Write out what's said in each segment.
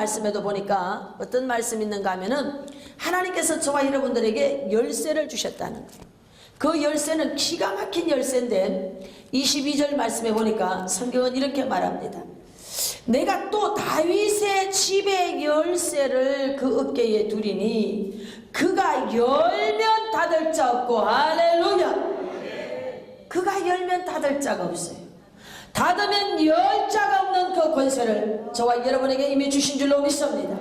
말씀에도 보니까 어떤 말씀이 있는가 하면은 하나님께서 저와 여러분들에게 열쇠를 주셨다는 거예요. 그 열쇠는 기가 막힌 열쇠인데 22절 말씀에 보니까 성경은 이렇게 말합니다. 내가 또 다윗의 집의 열쇠를 그 어깨에 두리니 그가 열면 닫을 자 없고, 할렐루야. 그가 열면 닫을 자가 없어요. 닫으면 열 자가 없는 그 권세를 저와 여러분에게 이미 주신 줄로 믿습니다.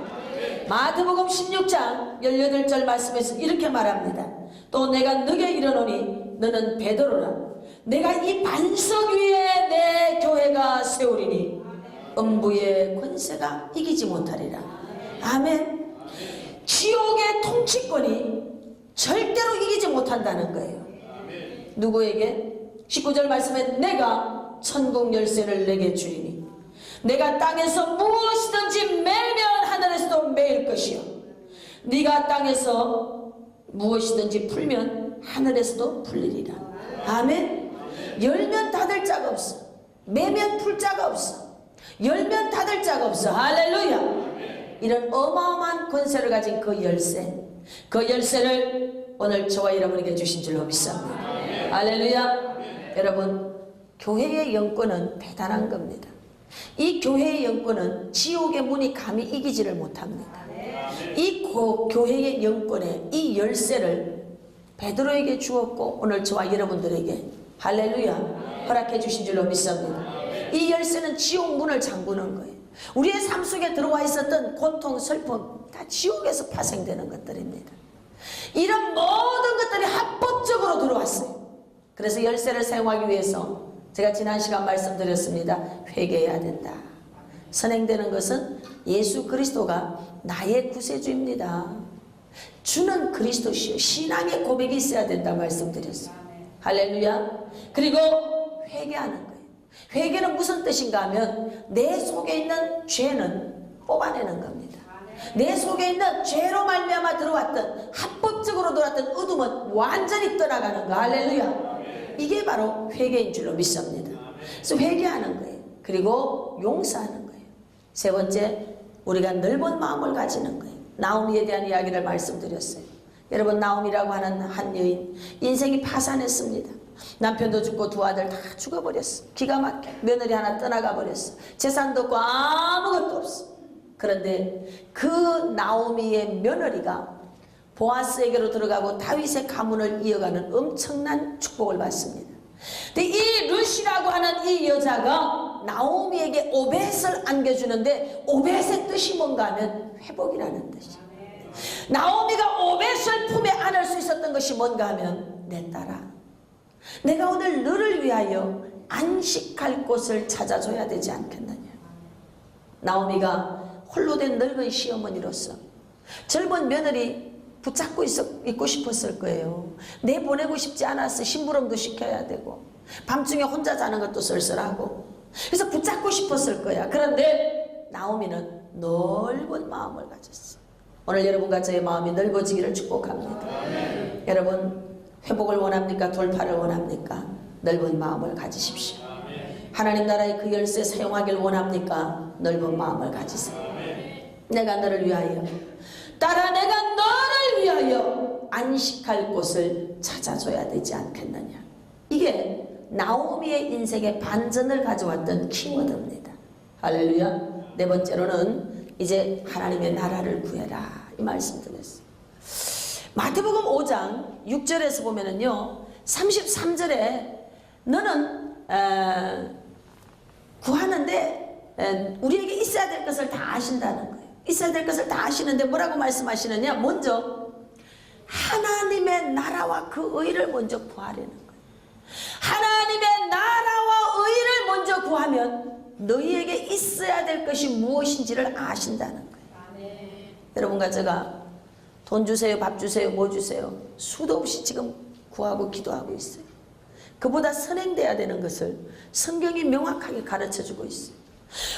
마태복음 16장 18절 말씀에서 이렇게 말합니다. 또 내가 너에게 이르노니 너는 베드로라. 내가 이 반석 위에 내 교회가 세우리니 음부의 권세가 이기지 못하리라. 아멘. 지옥의 통치권이 절대로 이기지 못한다는 거예요. 누구에게? 19절 말씀에 내가 천국 열쇠를 내게 주리니 내가 땅에서 무엇이든지 매면 하늘에서도 매일 것이요 네가 땅에서 무엇이든지 풀면 하늘에서도 풀리리라. 아멘. 열면 닫을 자가 없어. 매면 풀 자가 없어. 열면 닫을 자가 없어. 할렐루야. 이런 어마어마한 권세를 가진 그 열쇠, 그 열쇠를 오늘 저와 여러분에게 주신 줄로 믿습니다. 할렐루야. 여러분, 교회의 영권은 대단한 겁니다. 이 교회의 영권은 지옥의 문이 감히 이기지를 못합니다. 이 교회의 영권의 이 열쇠를 베드로에게 주었고 오늘 저와 여러분들에게 할렐루야 허락해 주신 줄로 믿습니다. 이 열쇠는 지옥 문을 잠그는 거예요. 우리의 삶 속에 들어와 있었던 고통, 슬픔 다 지옥에서 파생되는 것들입니다. 이런 모든 것들이 합법적으로 들어왔어요. 그래서 열쇠를 사용하기 위해서 제가 지난 시간 말씀드렸습니다. 회개해야 된다. 선행되는 것은 예수 그리스도가 나의 구세주입니다. 주는 그리스도시요. 신앙의 고백이 있어야 된다 말씀드렸어요. 할렐루야. 그리고 회개하는 거예요. 회개는 무슨 뜻인가 하면 내 속에 있는 죄는 뽑아내는 겁니다. 내 속에 있는 죄로 말미암아 들어왔던 합법적으로 들어왔던 어둠은 완전히 떠나가는 거. 할렐루야. 이게 바로 회개인 줄로 믿습니다. 그래서 회개하는 거예요. 그리고 용서하는 거예요. 세 번째, 우리가 넓은 마음을 가지는 거예요. 나오미에 대한 이야기를 말씀드렸어요. 여러분, 나오미라고 하는 한 여인, 인생이 파산했습니다. 남편도 죽고 두 아들 다 죽어버렸어. 기가 막혀. 며느리 하나 떠나가 버렸어. 재산도 없고 아무것도 없어. 그런데 그 나오미의 며느리가 보아스에게로 들어가고 다윗의 가문을 이어가는 엄청난 축복을 받습니다. 근데 이 룻이라고 하는 이 여자가 나오미에게 오벳을 안겨주는데 오벳의 뜻이 뭔가 하면 회복이라는 뜻이에요. 나오미가 오벳을 품에 안을 수 있었던 것이 뭔가 하면 내 딸아, 내가 오늘 너를 위하여 안식할 곳을 찾아줘야 되지 않겠느냐. 나오미가 홀로 된 늙은 시어머니로서 젊은 며느리 붙잡고 있고 싶었을 거예요. 내보내고 싶지 않았어. 심부름도 시켜야 되고 밤중에 혼자 자는 것도 쓸쓸하고 그래서 붙잡고 싶었을 거야. 그런데 나오미는 넓은 마음을 가졌어. 오늘 여러분과 저의 마음이 넓어지기를 축복합니다. 여러분, 회복을 원합니까? 돌파를 원합니까? 넓은 마음을 가지십시오. 하나님 나라의 그 열쇠 사용하기를 원합니까? 넓은 마음을 가지세요. 내가 너를 위하여, 딸아, 내가 너를 위하여 안식할 곳을 찾아줘야 되지 않겠느냐. 이게 나오미의 인생의 반전을 가져왔던 키워드입니다. 할렐루야. 네 번째로는 이제 하나님의 나라를 구해라, 이 말씀 드렸어요. 마태복음 5장 6절에서 보면은요, 33절에 너는 구하는데 우리에게 있어야 될 것을 다 아신다는 거예요. 있어야 될 것을 다 아시는데 뭐라고 말씀하시느냐. 먼저 하나님의 나라와 그 의를 먼저 구하려는 거예요. 하나님의 나라와 의를 먼저 구하면 너희에게 있어야 될 것이 무엇인지를 아신다는 거예요. 여러분과 제가 돈 주세요, 밥 주세요, 뭐 주세요, 수도 없이 지금 구하고 기도하고 있어요. 그보다 선행돼야 되는 것을 성경이 명확하게 가르쳐주고 있어요.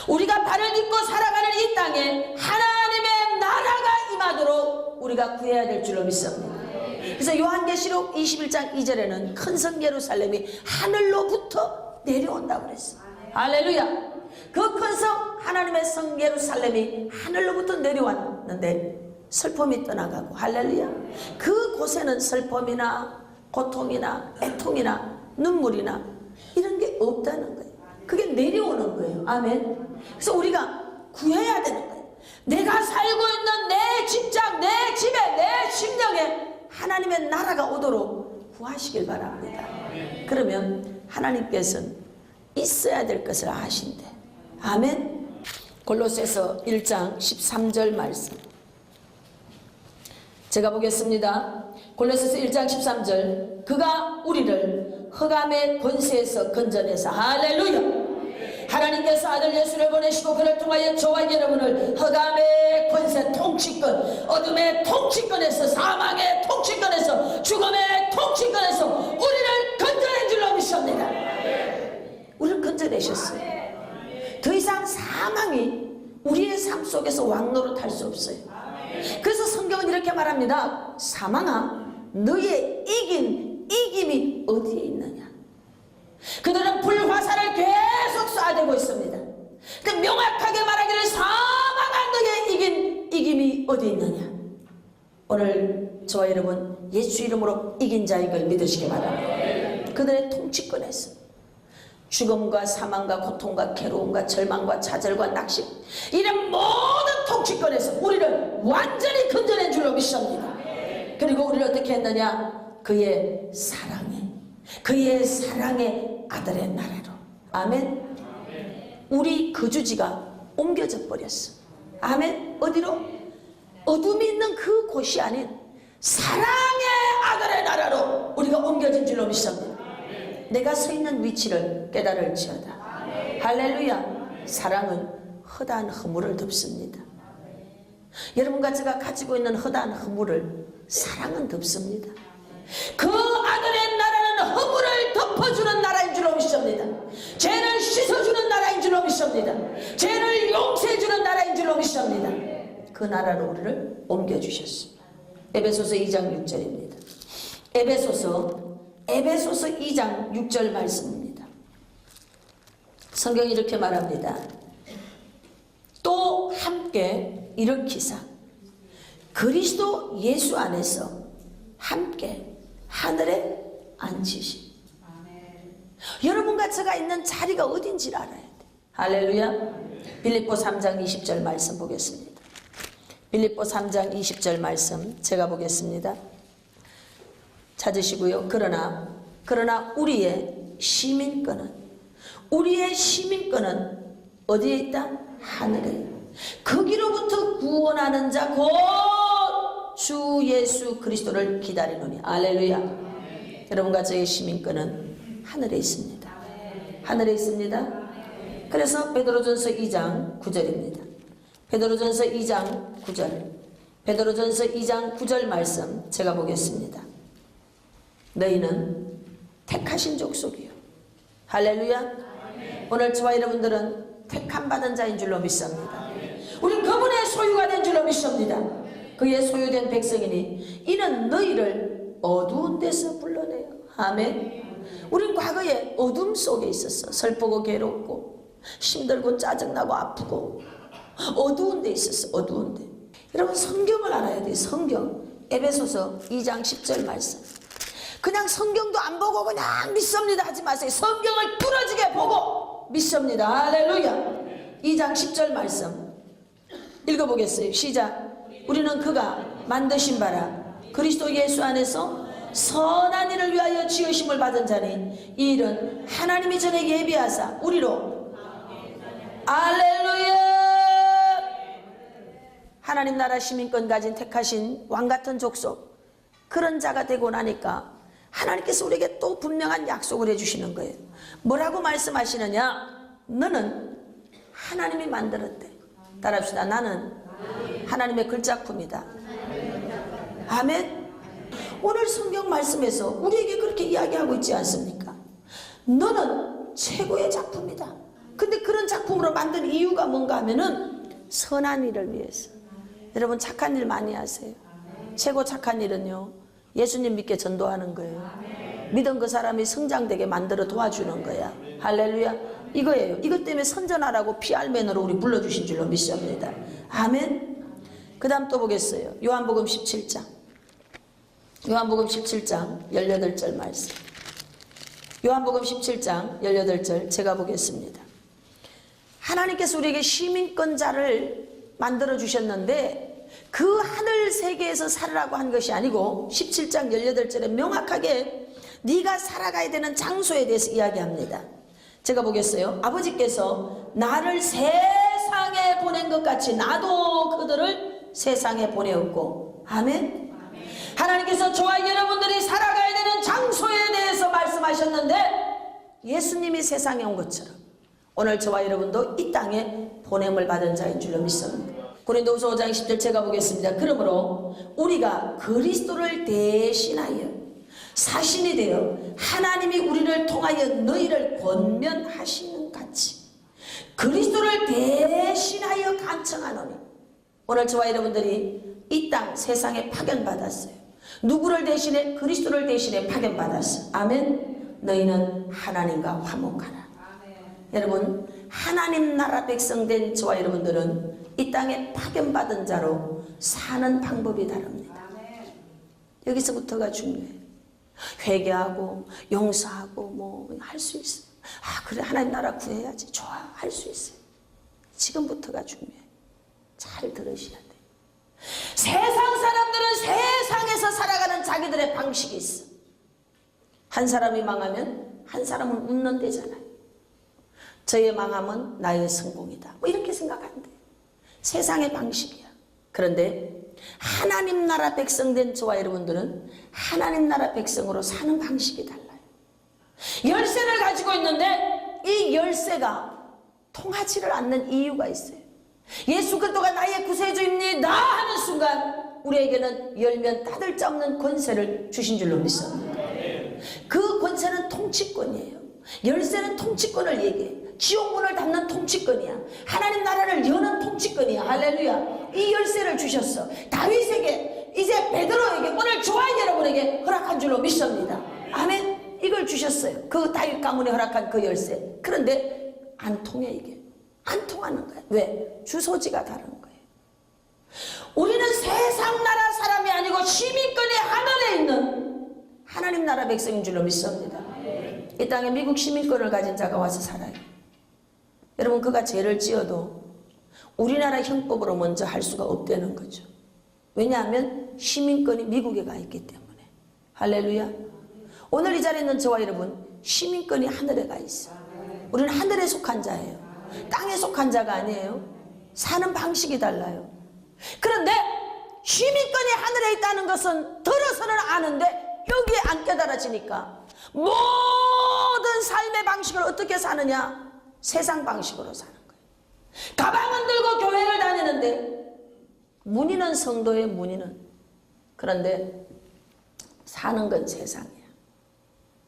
우리가 발을 딛고 살아가는 이 땅에 하나님의 나라가 임하도록 우리가 구해야 될 줄로 믿습니다. 그래서 요한계시록 21장 2절에는 큰 성 예루살렘이 하늘로부터 내려온다고 그랬어요. 할렐루야. 그 큰 성 하나님의 성 예루살렘이 하늘로부터 내려왔는데 슬픔이 떠나가고, 할렐루야. 그곳에는 슬픔이나 고통이나 애통이나 눈물이나 이런 게 없다는 거예요. 그게 내려오는 거예요. 아멘. 그래서 우리가 구해야 되는 거예요. 내가 살고 있는 내 직장, 내 집에, 내 심령에 하나님의 나라가 오도록 구하시길 바랍니다. 그러면 하나님께서는 있어야 될 것을 아신대. 아멘. 골로새서 1장 13절 말씀 제가 보겠습니다. 골로새서 1장 13절. 그가 우리를 흑암의 권세에서 건져내사, 할렐루야, 하나님께서 아들 예수를 보내시고 그를 통하여 저와 여러분을 흑암의 권세 통치권, 어둠의 통치권에서, 사망의 통치권에서, 죽음의 통치권에서 우리를 건져낸 줄로 믿습니다. 우리를 건져내셨어요. 더 이상 사망이 우리의 삶 속에서 왕노릇할 수 없어요. 그래서 성경은 이렇게 말합니다. 사망아, 너의 이김이 어디에 있느냐? 그들은 불화살을 계속 쏴대고 있습니다. 그 명확하게 말하기를, 사망한 너의 이김이 어디 있느냐? 오늘 저와 여러분 예수 이름으로 이긴 자인 걸 믿으시기 바랍니다. 그들의 통치권에서 죽음과 사망과 고통과 괴로움과 절망과 좌절과 낙심, 이런 모든 통치권에서 우리를 완전히 건져낸 줄로 믿습니다. 그리고 우리를 어떻게 했느냐? 그의 사랑의 아들의 나라로. 아멘. 우리 거주지가 옮겨져 버렸어. 아멘. 어디로? 어둠이 있는 그 곳이 아닌 사랑의 아들의 나라로 우리가 옮겨진 줄로 믿습니다. 내가 서 있는 위치를 깨달을지어다. 할렐루야. 사랑은 허다한 허물을 덮습니다. 여러분과 제가 가지고 있는 허다한 허물을 사랑은 덮습니다. 그 아들의 나라는 허물을 덮어주는 나라인 줄로 믿습니다. 죄를 씻어주는 나라인 줄로 믿습니다. 죄를 용서해주는 나라인 줄로 믿습니다. 그 나라로 우리를 옮겨주셨습니다. 에베소서 2장 6절입니다. 에베소서 2장 6절 말씀입니다. 성경이 이렇게 말합니다. 또 함께 일으키사 그리스도 예수 안에서 함께 하늘에 앉히시. 여러분과 제가 있는 자리가 어딘지를 알아야 돼. 할렐루야. 빌립보 3장 20절 말씀 보겠습니다. 빌립보 3장 20절 말씀 제가 보겠습니다. 찾으시고요. 그러나 우리의 시민권은 어디에 있다? 하늘에. 거기로부터 구원하는 자 곧 주 예수 그리스도를 기다리노니. 할렐루야. 여러분과 저의 시민권은 하늘에 있습니다. 하늘에 있습니다. 그래서 베드로전서 2장 9절입니다. 베드로전서 2장 9절. 베드로전서 2장 9절 말씀 제가 보겠습니다. 너희는 택하신 족속이요. 할렐루야. 오늘 저와 여러분들은 택함 받은 자인 줄로 믿습니다. 우리 그분의 소유가 된 줄로 믿습니다. 그의 소유된 백성이니 이는 너희를 어두운 데서 불러내요. 아멘. 우린 과거에 어둠 속에 있었어. 슬프고 괴롭고 힘들고 짜증나고 아프고 어두운 데 있었어. 어두운 데. 여러분 성경을 알아야 돼요. 성경. 에베소서 2장 10절 말씀. 그냥 성경도 안 보고 그냥 믿습니다 하지 마세요. 성경을 뚫어지게 보고 믿습니다. 할렐루야. 2장 10절 말씀 읽어보겠어요. 시작. 우리는 그가 만드신 바라 그리스도 예수 안에서 선한 일을 위하여 지으심을 받은 자니 이 일은 하나님이 전에 예비하사 우리로. 할렐루야. 하나님 나라 시민권 가진 택하신 왕같은 족속, 그런 자가 되고 나니까 하나님께서 우리에게 또 분명한 약속을 해주시는 거예요. 뭐라고 말씀하시느냐? 너는 하나님이 만들었대. 따라합시다. 나는 하나님의 글작품이다. 아멘. 오늘 성경 말씀에서 우리에게 그렇게 이야기하고 있지 않습니까? 너는 최고의 작품이다. 근데 그런 작품으로 만든 이유가 뭔가 하면은 선한 일을 위해서. 여러분 착한 일 많이 하세요. 최고 착한 일은요, 예수님 믿게 전도하는 거예요. 믿은 그 사람이 성장되게 만들어 도와주는 거야. 할렐루야. 이거예요. 이것 때문에 선전하라고 피알맨으로 우리 불러주신 줄로 믿습니다. 아멘. 그 다음 또 보겠어요. 요한복음 17장. 요한복음 17장 18절 말씀. 요한복음 17장 18절 제가 보겠습니다. 하나님께서 우리에게 시민권자를 만들어 주셨는데 그 하늘 세계에서 살으라고 한 것이 아니고 17장 18절에 명확하게 네가 살아가야 되는 장소에 대해서 이야기합니다. 제가 보겠어요. 아버지께서 나를 세상에 보낸 것 같이 나도 그들을 세상에 보내었고, 아멘. 하나님께서 저와 여러분들이 살아가야 되는 장소에 대해서 말씀하셨는데 예수님이 세상에 온 것처럼 오늘 저와 여러분도 이 땅에 보냄을 받은 자인 줄로 믿습니다. 고린도후서 5장 10절 제가 보겠습니다. 그러므로 우리가 그리스도를 대신하여 사신이 되어 하나님이 우리를 통하여 너희를 권면하시는 같이 그리스도를 대신하여 간청하노니, 오늘 저와 여러분들이 이 땅 세상에 파견받았어요. 누구를 대신해? 그리스도를 대신해 파견받았어. 아멘. 너희는 하나님과 화목하라. 아멘. 여러분, 하나님 나라 백성 된 저와 여러분들은 이 땅에 파견받은 자로 사는 방법이 다릅니다. 아멘. 여기서부터가 중요해요. 회개하고 용서하고 뭐 할 수 있어요. 아, 그래, 하나님 나라 구해야지. 좋아, 할 수 있어요. 지금부터가 중요해요. 잘 들으셔야 돼요. 세상 사람들은 세상에서 살아가는 자기들의 방식이 있어. 한 사람이 망하면 한 사람은 웃는 데잖아요. 저의 망함은 나의 성공이다, 뭐 이렇게 생각한대. 세상의 방식이야. 그런데 하나님 나라 백성 된 저와 여러분들은 하나님 나라 백성으로 사는 방식이 달라요. 열쇠를 가지고 있는데 이 열쇠가 통하지를 않는 이유가 있어요. 예수 그리스도가 나의 구세주입니다 하는 순간 우리에게는 열면 닫을 자 없는 권세를 주신 줄로 믿습니다. 그 권세는 통치권이에요. 열쇠는 통치권을 얘기해. 지옥문을 닫는 통치권이야. 하나님 나라를 여는 통치권이야. 할렐루야. 이 열쇠를 주셨어. 다윗에게, 이제 베드로에게, 오늘 저와 여러분에게 허락한 줄로 믿습니다. 아멘. 이걸 주셨어요. 그 다윗 가문에 허락한 그 열쇠. 그런데 안 통해. 이게 안 통하는 거야. 왜? 주소지가 다른 거예요. 우리는 세상 나라 사람이 아니고 시민권이 하늘에 있는 하나님 나라 백성인 줄로 믿습니다. 이 땅에 미국 시민권을 가진 자가 와서 살아요. 여러분, 그가 죄를 지어도 우리나라 형법으로 먼저 할 수가 없다는 거죠. 왜냐하면 시민권이 미국에 가 있기 때문에. 할렐루야. 오늘 이 자리에 있는 저와 여러분, 시민권이 하늘에 가 있어. 우리는 하늘에 속한 자예요. 땅에 속한 자가 아니에요. 사는 방식이 달라요. 그런데 시민권이 하늘에 있다는 것은 들어서는 아는데 여기에 안 깨달아지니까 모든 삶의 방식을 어떻게 사느냐? 세상 방식으로 사는 거예요. 가방은 들고 교회를 다니는데 문의는 성도의 문의는, 그런데 사는 건 세상이야.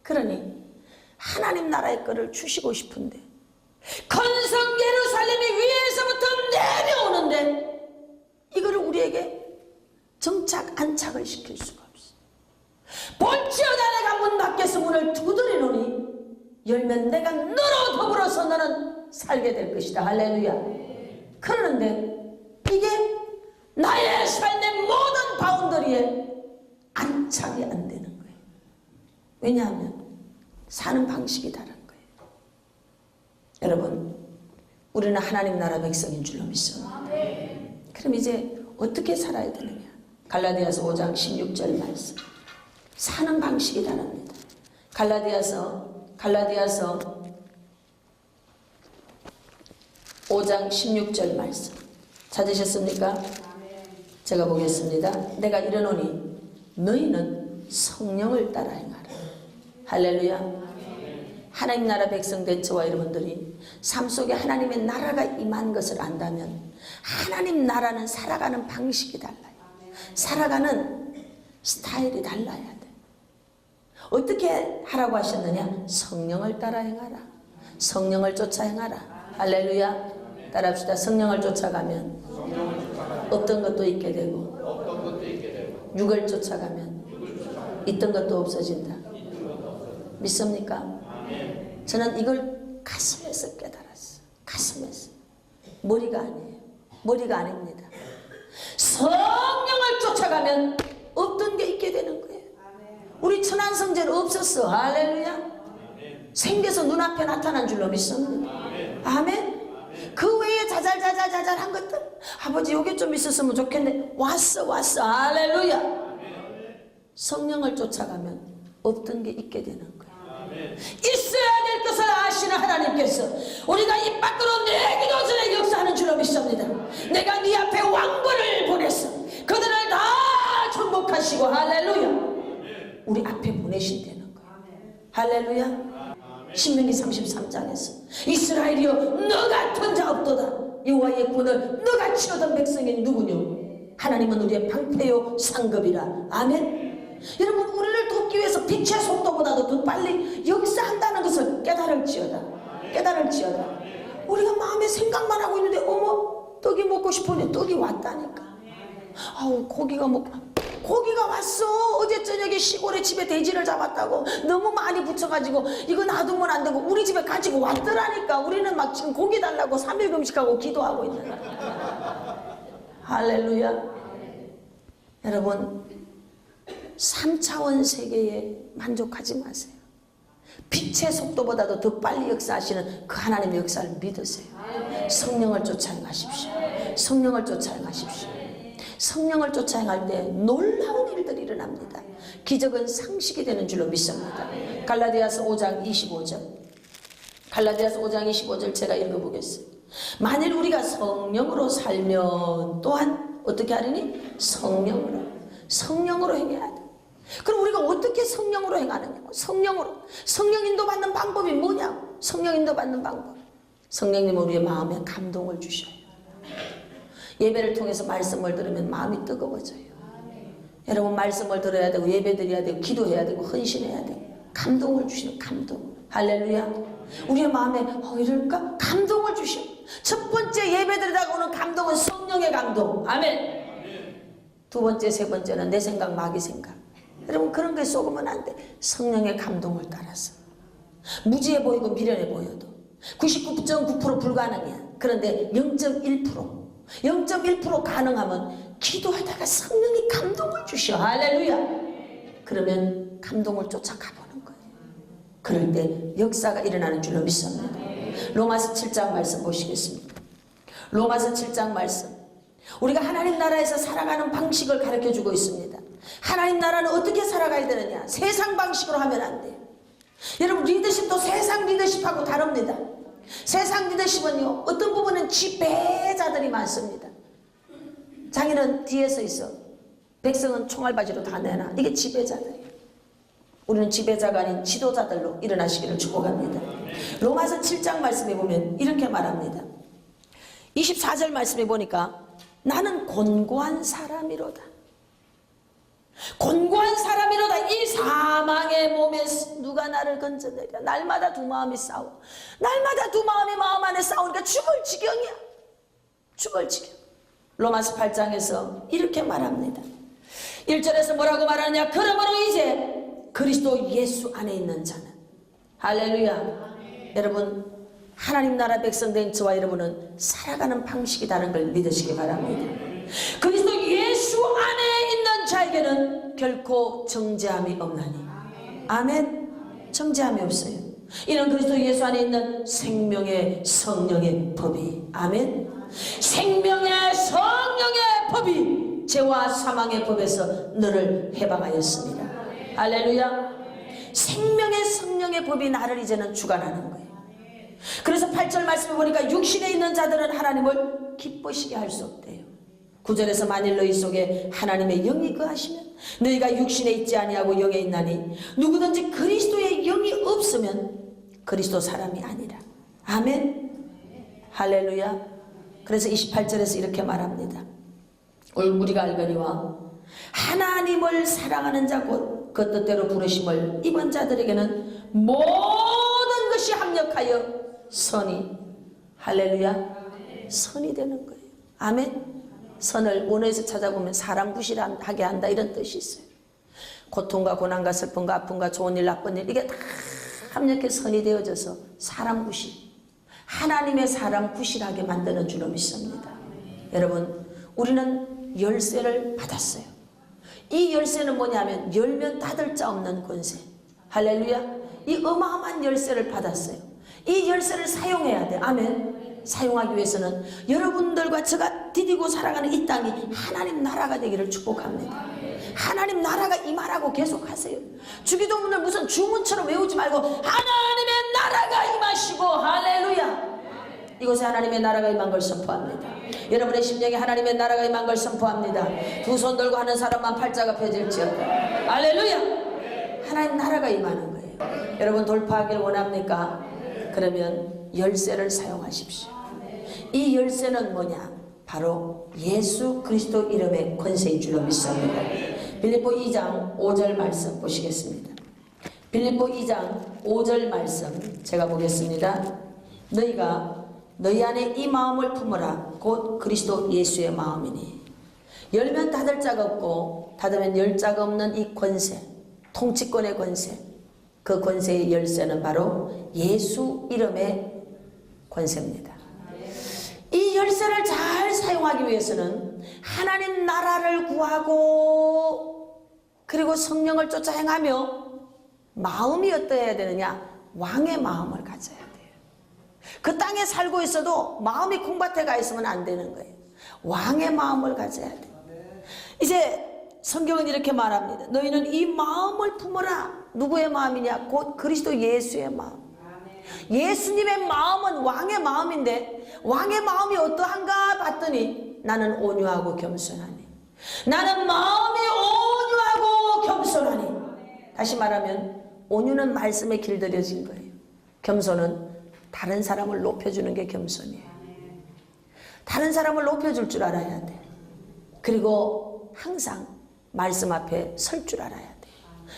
그러니 하나님 나라의 거를 주시고 싶은데 건성 예루살렘이 위에서부터 내려오는데 이거를 우리에게 정착 안착을 시킬 수가 없어. 볼지어다 내가 문 밖에서 문을 두드리노니 열면 내가 너로 더불어서 너는 살게 될 것이다. 할렐루야. 그러는데 이게 나의 삶의 모든 바운더리에 안착이 안 되는 거예요. 왜냐하면 사는 방식이 다른 거예요. 여러분, 우리는 하나님 나라 백성인 줄로 믿습니다. 그럼 이제 어떻게 살아야 되느냐? 갈라디아서 5장 16절 말씀. 사는 방식이 다릅니다. 갈라디아서 5장 16절 말씀 찾으셨습니까? 제가 보겠습니다. 내가 이르노니 너희는 성령을 따라 행하라. 할렐루야. 하나님 나라 백성 된 저와 여러분들이 삶 속에 하나님의 나라가 임한 것을 안다면 하나님 나라는 살아가는 방식이 달라요. 살아가는 스타일이 달라야 돼. 어떻게 하라고 하셨느냐? 성령을 따라 행하라. 성령을 쫓아 행하라. 할렐루야. 따라합시다. 성령을 쫓아가면 없던 것도 있게 되고 육을 쫓아가면 있던 것도 없어진다. 믿습니까? 저는 이걸 가슴에서 깨달았어. 가슴에서. 머리가 아니에요. 머리가 아닙니다. 성령을 쫓아가면 없던 게 있게 되는 거예요. 우리 천안성전 없었어. 할렐루야. 생겨서 눈앞에 나타난 줄로 믿습니다. 아멘. 그 외에 자잘한 것들, 아버지 요게 좀 있었으면 좋겠네. 왔어. 할렐루야. 성령을 쫓아가면 없던 게 있게 되는 거예요. 있어야 될 것을 아시는 하나님께서 우리가 입 밖으로 내기도 전에 역사하는 줄로 믿습니다. 내가 네 앞에 왕벌을 보냈어. 그들을 다 정복하시고 할렐루야. 우리 앞에 보내신다는 거예요. 할렐루야. 신명기 33장에서 이스라엘이여 너 같은 자 없도다. 여호와의 군을 너같이 얻은 백성이 누구뇨? 하나님은 우리의 방패요 상급이라. 아멘. 여러분, 우리를 돕기 위해서 빛의 속도보다도 더 빨리 역사한다는 것을 깨달을지어다. 우리가 마음에 생각만 하고 있는데 어머 떡이 먹고 싶은데 떡이 왔다니까. 아우 고기가 왔어. 어제 저녁에 시골에 집에 돼지를 잡았다고 너무 많이 붙여가지고 이거 놔두면 안 되고 우리 집에 가지고 왔더라니까. 우리는 막 지금 고기 달라고 3일 금식하고 기도하고 있는 거야. 할렐루야. 여러분, 3차원 세계에 만족하지 마세요. 빛의 속도보다도 더 빨리 역사하시는 그 하나님의 역사를 믿으세요. 성령을 쫓아 행하십시오. 성령을 쫓아 행할 때 놀라운 일들이 일어납니다. 기적은 상식이 되는 줄로 믿습니다. 갈라디아서 5장 25절 제가 읽어보겠습니다. 만일 우리가 성령으로 살면 또한 어떻게 하리니? 성령으로 행해야 돼. 그럼 우리가 어떻게 성령으로 행하느냐고. 성령 인도받는 방법이 뭐냐고. 성령님은 우리의 마음에 감동을 주셔요. 예배를 통해서 말씀을 들으면 마음이 뜨거워져요. 여러분, 말씀을 들어야 되고 예배 드려야 되고 기도해야 되고 헌신해야 되고 감동을 주시는 감동. 할렐루야. 우리의 마음에 이럴까? 감동을 주셔. 첫 번째 예배 드리다가 오는 감동은 성령의 감동. 아멘. 두 번째, 세 번째는 내 생각, 마귀 생각. 여러분, 그런 거에 속으면 안 돼. 성령의 감동을 따라서. 무지해 보이고 미련해 보여도 99.9% 불가능이야. 그런데 0.1% 가능하면 기도하다가 성령이 감동을 주셔. 할렐루야. 그러면 감동을 쫓아가보는 거예요. 그럴 때 역사가 일어나는 줄로 믿습니다. 로마서 7장 말씀 보시겠습니다. 로마서 7장 말씀. 우리가 하나님 나라에서 살아가는 방식을 가르쳐주고 있습니다. 하나님 나라는 어떻게 살아가야 되느냐. 세상 방식으로 하면 안 돼요. 여러분, 리더십도 세상 리더십하고 다릅니다. 세상 리더십은요, 어떤 부분은 지배자들이 많습니다. 자기는 뒤에서 있어. 백성은 총알바지로 다 내놔. 이게 지배자들이에요. 우리는 지배자가 아닌 지도자들로 일어나시기를 축복합니다. 로마서 7장 말씀에 보면 이렇게 말합니다. 24절 말씀에 보니까 나는 곤고한 사람이로다. 이 사망의 몸에 누가 나를 건져내랴. 날마다 두 마음이 싸워. 날마다 두 마음이 마음 안에 싸우니까 죽을 지경이야. 로마서 8장에서 이렇게 말합니다. 1절에서 뭐라고 말하느냐. 그러므로 이제 그리스도 예수 안에 있는 자는. 할렐루야. 여러분, 하나님 나라 백성된 저와 여러분은 살아가는 방식이 다른 걸 믿으시기 바랍니다. 그리스도 예수 안에 있는 자에게는 결코 정죄함이 없나니. 아멘. 정죄함이 없어요. 이는 그리스도 예수 안에 있는 생명의 성령의 법이. 아멘. 생명의 성령의 법이 죄와 사망의 법에서 너를 해방하였습니다. 할렐루야. 생명의 성령의 법이 나를 이제는 주관하는 거예요. 그래서 8절 말씀을 보니까 육신에 있는 자들은 하나님을 기쁘시게 할 수 없대요. 9절에서 만일 너희 속에 하나님의 영이 거하시면 너희가 육신에 있지 아니하고 영에 있나니 누구든지 그리스도의 영이 없으면 그리스도 사람이 아니라. 아멘. 할렐루야. 그래서 28절에서 이렇게 말합니다. 우리가 알거니와 하나님을 사랑하는 자 곧 그 뜻대로 부르심을 입은 자들에게는 모든 것이 합력하여 선이. 할렐루야. 선이 되는 거예요. 아멘. 선을 원어에서 찾아보면 사람 부실하게 한다 이런 뜻이 있어요. 고통과 고난과 슬픔과 아픔과 좋은 일 나쁜 일 이게 다 이렇게 선이 되어져서 사람 구실, 하나님의 사람 구실하게 만드는 줄로 믿습니다. 여러분, 우리는 열쇠를 받았어요. 이 열쇠는 뭐냐면 열면 닫을 자 없는 권세. 할렐루야. 이 어마어마한 열쇠를 받았어요. 이 열쇠를 사용해야 돼. 아멘. 사용하기 위해서는 여러분들과 제가 디디고 살아가는 이 땅이 하나님 나라가 되기를 축복합니다. 하나님 나라가 임하라고 계속하세요. 주기도문을 무슨 주문처럼 외우지 말고 하나님의 나라가 임하시고, 할렐루야. 이곳에 하나님의 나라가 임한 걸 선포합니다. 여러분의 심령에 하나님의 나라가 임한 걸 선포합니다. 두 손 들고 하는 사람만 팔자가 펴질지어다. 할렐루야. 하나님 나라가 임하는 거예요. 여러분 돌파하기를 원합니까? 그러면 열쇠를 사용하십시오. 이 열쇠는 뭐냐? 바로 예수 그리스도 이름의 권세인 줄로 믿습니다. 빌립보 2장 5절 말씀 보시겠습니다. 빌립보 2장 5절 말씀 제가 보겠습니다. 너희가 너희 안에 이 마음을 품으라. 곧 그리스도 예수의 마음이니 열면 닫을 자가 없고 닫으면 열 자가 없는 이 권세, 통치권의 권세, 그 권세의 열쇠는 바로 예수 이름의 권세입니다. 이 열쇠를 잘 사용하기 위해서는 하나님 나라를 구하고 그리고 성령을 쫓아 행하며 마음이 어떠해야 되느냐? 왕의 마음을 가져야 돼요. 그 땅에 살고 있어도 마음이 콩밭에 가 있으면 안 되는 거예요. 왕의 마음을 가져야 돼요. 이제 성경은 이렇게 말합니다. 너희는 이 마음을 품어라. 누구의 마음이냐? 곧 그리스도 예수의 마음. 예수님의 마음은 왕의 마음인데 왕의 마음이 어떠한가 봤더니 나는 온유하고 겸손하니. 나는 마음이 온유하고 겸손하니. 다시 말하면 온유는 말씀에 길들여진 거예요. 겸손은 다른 사람을 높여주는 게 겸손이에요. 다른 사람을 높여줄 줄 알아야 돼. 그리고 항상 말씀 앞에 설 줄 알아야 돼.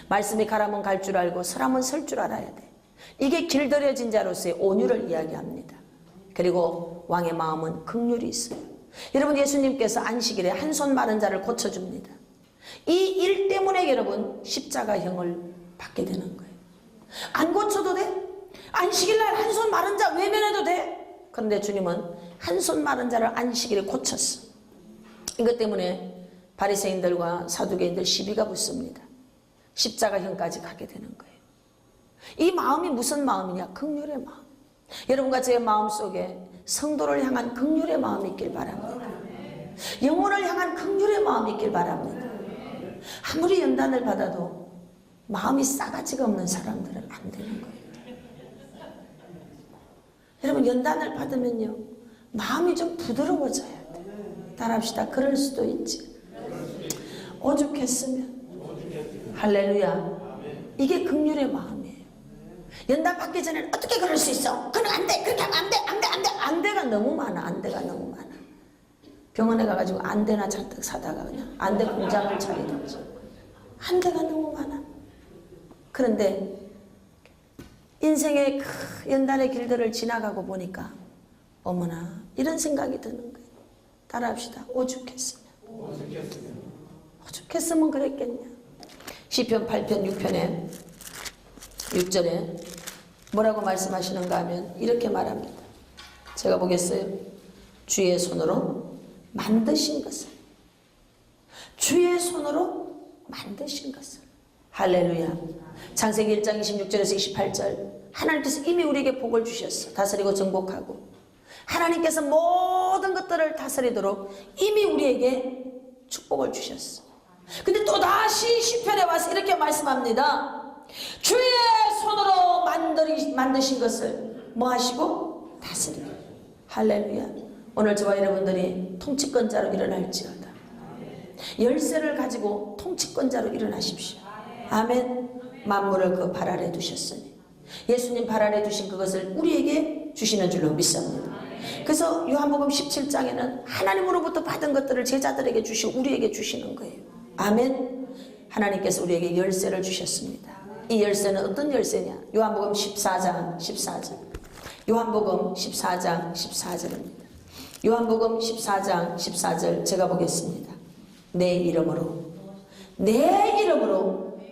말씀이 가라면 갈 줄 알고 서라면 설 줄 알아야 돼. 이게 길들여진 자로서의 온유를 이야기합니다. 그리고 왕의 마음은 긍휼이 있어요. 여러분 예수님께서 안식일에 한 손 마른 자를 고쳐줍니다. 이 일 때문에 여러분 십자가형을 받게 되는 거예요. 안 고쳐도 돼? 안식일날 한 손 마른 자 외면해도 돼? 그런데 주님은 한 손 마른 자를 안식일에 고쳤어. 이것 때문에 바리새인들과 사두개인들 시비가 붙습니다. 십자가형까지 가게 되는 거예요. 이 마음이 무슨 마음이냐? 긍휼의 마음. 여러분과 제 마음속에 성도를 향한 긍휼의 마음이 있길 바랍니다. 영혼을 향한 긍휼의 마음이 있길 바랍니다. 아무리 연단을 받아도 마음이 싸가지가 없는 사람들은 안 되는 거예요. 여러분 연단을 받으면요 마음이 좀 부드러워져야 돼요. 따라합시다. 그럴 수도 있지. 오죽했으면. 할렐루야. 이게 긍휼의 마음이에요. 연단 받기 전에는 어떻게 그럴 수 있어? 그건 안 돼. 그렇게 하면 안 돼. 안 돼. 안 돼. 안 돼가 너무 많아. 안 돼가 너무 많아. 병원에 가가지고 안 돼나 잔뜩 사다가 그냥 안 돼 공장을 차리든지. 안 돼가 너무 많아. 그런데 인생의 그 연단의 길들을 지나가고 보니까 어머나 이런 생각이 드는 거예요. 따라합시다. 오죽했으면 그랬겠냐. 시편 8편 6편에 6절에 뭐라고 말씀하시는가 하면 이렇게 말합니다. 제가 보겠어요. 주의 손으로 만드신 것을. 주의 손으로 만드신 것을. 할렐루야. 창세기 1장 26절에서 28절. 하나님께서 이미 우리에게 복을 주셨어. 다스리고 정복하고. 하나님께서 모든 것들을 다스리도록 이미 우리에게 축복을 주셨어. 근데 또다시 시편에 와서 이렇게 말씀합니다. 주의 손으로 만드신 것을 뭐 하시고? 다스리고. 할렐루야. 오늘 저와 여러분들이 통치권자로 일어날지어다. 열쇠를 가지고 통치권자로 일어나십시오. 아멘. 만물을 그 발 아래 두셨으니 예수님 발 아래 두신 그것을 우리에게 주시는 줄로 믿습니다. 그래서 요한복음 17장에는 하나님으로부터 받은 것들을 제자들에게 주시고 우리에게 주시는 거예요. 아멘. 하나님께서 우리에게 열쇠를 주셨습니다. 이 열쇠는 어떤 열쇠냐? 요한복음 14장 14절. 요한복음 14장 14절입니다. 요한복음 14장 14절 제가 보겠습니다. 내 이름으로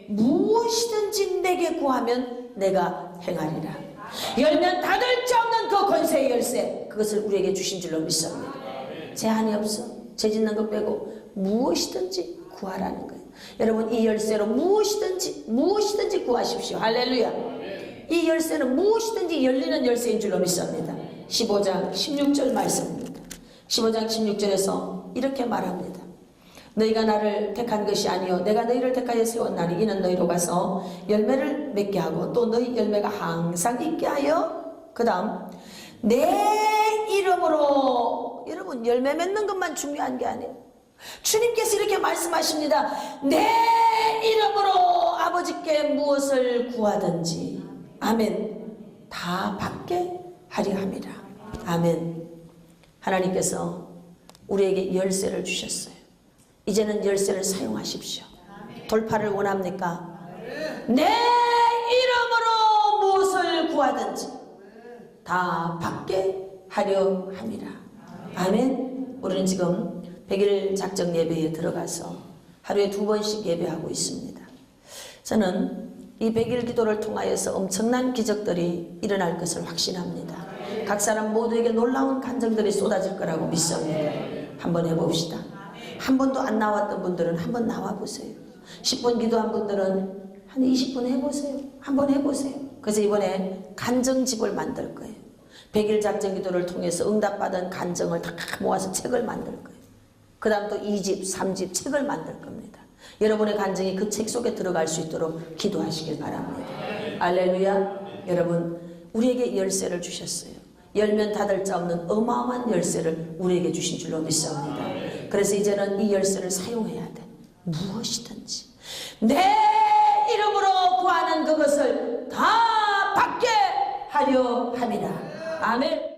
무엇이든지 내게 구하면 내가 행하리라. 열면 닫을 자 없는 그 권세의 열쇠, 그것을 우리에게 주신 줄로 믿습니다. 제한이 없어. 죄 짓는 것 빼고 무엇이든지 구하라는 거예요. 여러분, 이 열쇠로 무엇이든지 구하십시오. 할렐루야. 이 열쇠는 무엇이든지 열리는 열쇠인 줄로 믿습니다. 15장 16절 말씀입니다. 15장 16절에서 이렇게 말합니다. 너희가 나를 택한 것이 아니요 내가 너희를 택하여 세웠나니 이는 너희로 가서 열매를 맺게 하고 또 너희 열매가 항상 있게 하여, 그 다음 내 이름으로. 여러분, 열매 맺는 것만 중요한 게 아니에요. 주님께서 이렇게 말씀하십니다. 내 이름으로 아버지께 무엇을 구하든지, 아멘, 다 받게 하려 함이라. 아멘. 하나님께서 우리에게 열쇠를 주셨어요. 이제는 열쇠를 사용하십시오. 돌파를 원합니까? 내 이름으로 무엇을 구하든지 다 받게 하려 함이라. 아멘. 우리는 지금 100일 작정 예배에 들어가서 하루에 2번씩 예배하고 있습니다. 저는 이 100일 기도를 통하여서 엄청난 기적들이 일어날 것을 확신합니다. 각 사람 모두에게 놀라운 간증들이 쏟아질 거라고 믿습니다. 한번 해봅시다. 한 번도 안 나왔던 분들은 한번 나와보세요. 10분 기도한 분들은 한 20분 해보세요. 한번 해보세요. 그래서 이번에 간증집을 만들 거예요. 100일 작정 기도를 통해서 응답받은 간증을 다 모아서 책을 만들 거예요. 그 다음 또 2집, 3집 책을 만들 겁니다. 여러분의 간증이 그 책 속에 들어갈 수 있도록 기도하시길 바랍니다. 할렐루야. 여러분, 우리에게 열쇠를 주셨어요. 열면 닫을 자 없는 어마어마한 열쇠를 우리에게 주신 줄로 믿습니다. 그래서 이제는 이 열쇠를 사용해야 돼. 무엇이든지 내 이름으로 구하는 그것을 다 받게 하려 함이라. 아멘.